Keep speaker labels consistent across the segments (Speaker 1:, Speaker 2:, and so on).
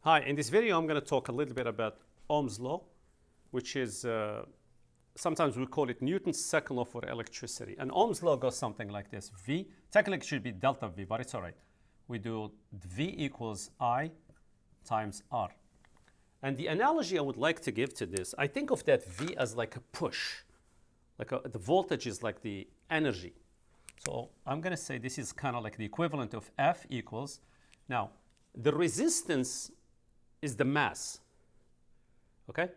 Speaker 1: Hi, in this video I'm going to talk a little bit about Ohm's law, which is sometimes we call it Newton's second law for electricity. And Ohm's law goes something like this. V, technically it should be delta V, but it's all right. We do V equals I times R. And the analogy I would like to give to this, I think of that V as like a push. The voltage is like the energy. So I'm going to say this is kind of like the equivalent of F equals. Now, the resistance is the mass, okay?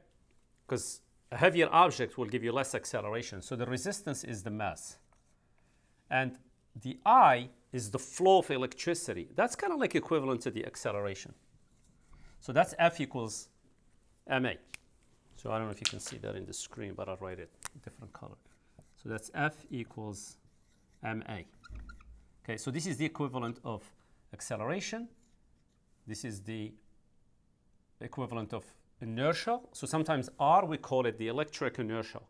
Speaker 1: Because a heavier object will give you less acceleration. So the resistance is the mass. And the I is the flow of electricity. That's kind of like equivalent to the acceleration. So that's F equals ma. So I don't know if you can see that in the screen, but I'll write it a different color. So that's F equals ma. Okay, so this is the equivalent of acceleration. This is the equivalent of inertia. So sometimes R, we call it the electric inertia.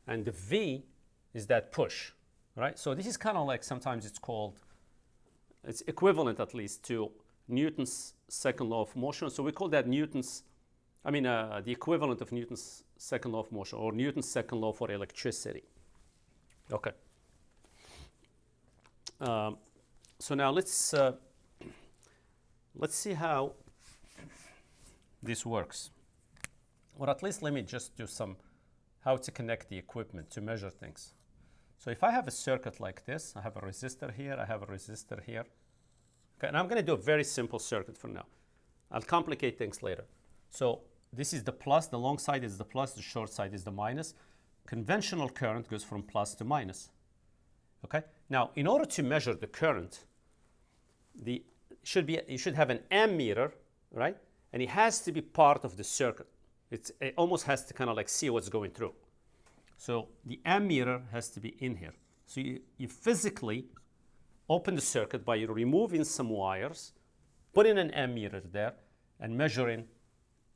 Speaker 1: And the V is that push, right? So this is kind of like sometimes it's equivalent at least to Newton's second law of motion. So we call that the equivalent of Newton's second law of motion, or Newton's second law for electricity. Okay. So now let's see how this works. Or at least let me just do how to connect the equipment to measure things. So if I have a circuit like this, I have a resistor here, I have a resistor here. Okay, and I'm going to do a very simple circuit for now. I'll complicate things later. So this is the plus, the long side is the plus, the short side is the minus. Conventional current goes from plus to minus. Okay? Now, in order to measure the current, you should have an ammeter, right? And it has to be part of the circuit. It almost has to kind of like see what's going through. So the ammeter has to be in here. So you physically open the circuit by removing some wires, putting an ammeter there, and measuring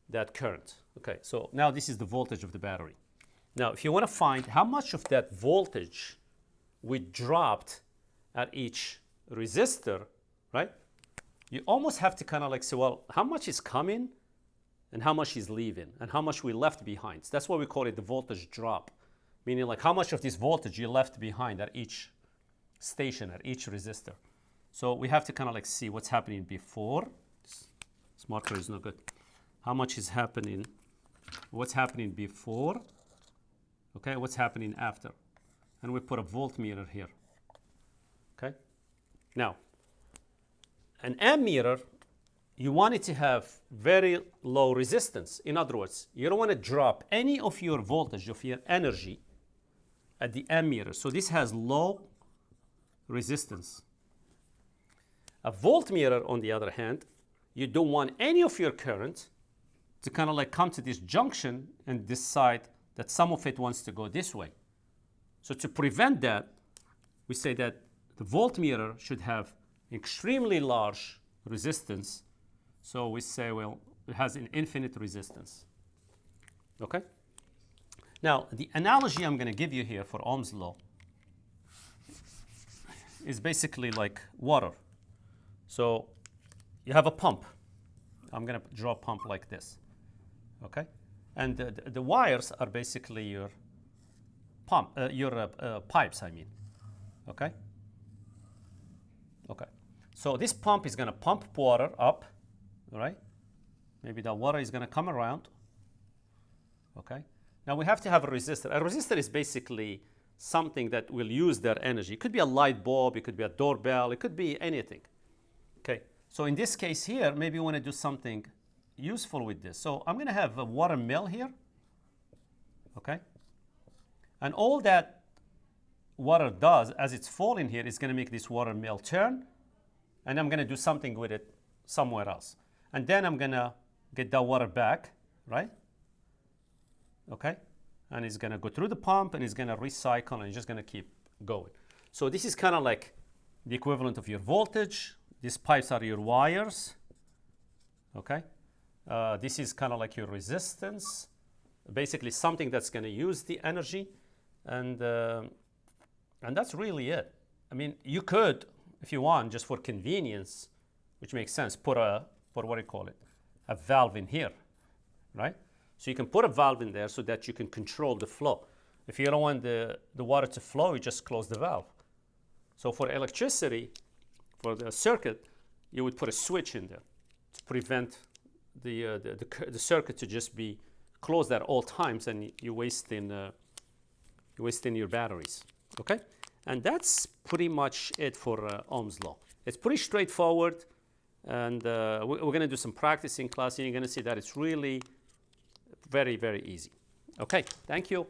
Speaker 1: that current. Okay, so now this is the voltage of the battery. Now, if you want to find how much of that voltage we dropped at each resistor, right? You almost have to kind of like say, well, how much is coming and how much is leaving and how much we left behind. So that's why we call it the voltage drop, meaning like how much of this voltage you left behind at each station, at each resistor. So we have to kind of like see what's happening before. This marker is not good. How much is happening, what's happening before, okay, what's happening after. And we put a voltmeter here, okay? Now, an ammeter, you want it to have very low resistance. In other words, you don't want to drop any of your voltage, of your energy at the ammeter. So this has low resistance. A voltmeter, on the other hand, you don't want any of your current to kind of like come to this junction and decide that some of it wants to go this way. So to prevent that, we say that the voltmeter should have extremely large resistance. So we say, well, it has an infinite resistance. Okay? Now, the analogy I'm going to give you here for Ohm's law is basically like water. So you have a pump. I'm going to draw a pump like this. Okay? And the wires are basically your pipes, I mean. Okay? Okay. So this pump is going to pump water up, all right? Maybe the water is going to come around. Okay? Now we have to have a resistor. A resistor is basically something that will use their energy. It could be a light bulb, it could be a doorbell, it could be anything. Okay? So in this case here, maybe you want to do something useful with this. So I'm going to have a water mill here. Okay? And all that water does as it's falling here is going to make this water mill turn, and I'm going to do something with it somewhere else. And then I'm going to get that water back, right? Okay? And it's going to go through the pump, and it's going to recycle, and it's just going to keep going. So this is kind of like the equivalent of your voltage. These pipes are your wires. Okay? This is kind of like your resistance. Basically something that's going to use the energy. And that's really it. I mean, you could, if you want, just for convenience, which makes sense, put what do you call it? a valve in here, right? So you can put a valve in there so that you can control the flow. If you don't want the water to flow, you just close the valve. So for electricity, for the circuit, you would put a switch in there to prevent the circuit to just be closed at all times, and you're wasting your batteries. Okay, and that's pretty much it for Ohm's law. It's pretty straightforward, and we're going to do some practice in class, and you're going to see that it's really very, very easy. Okay, thank you.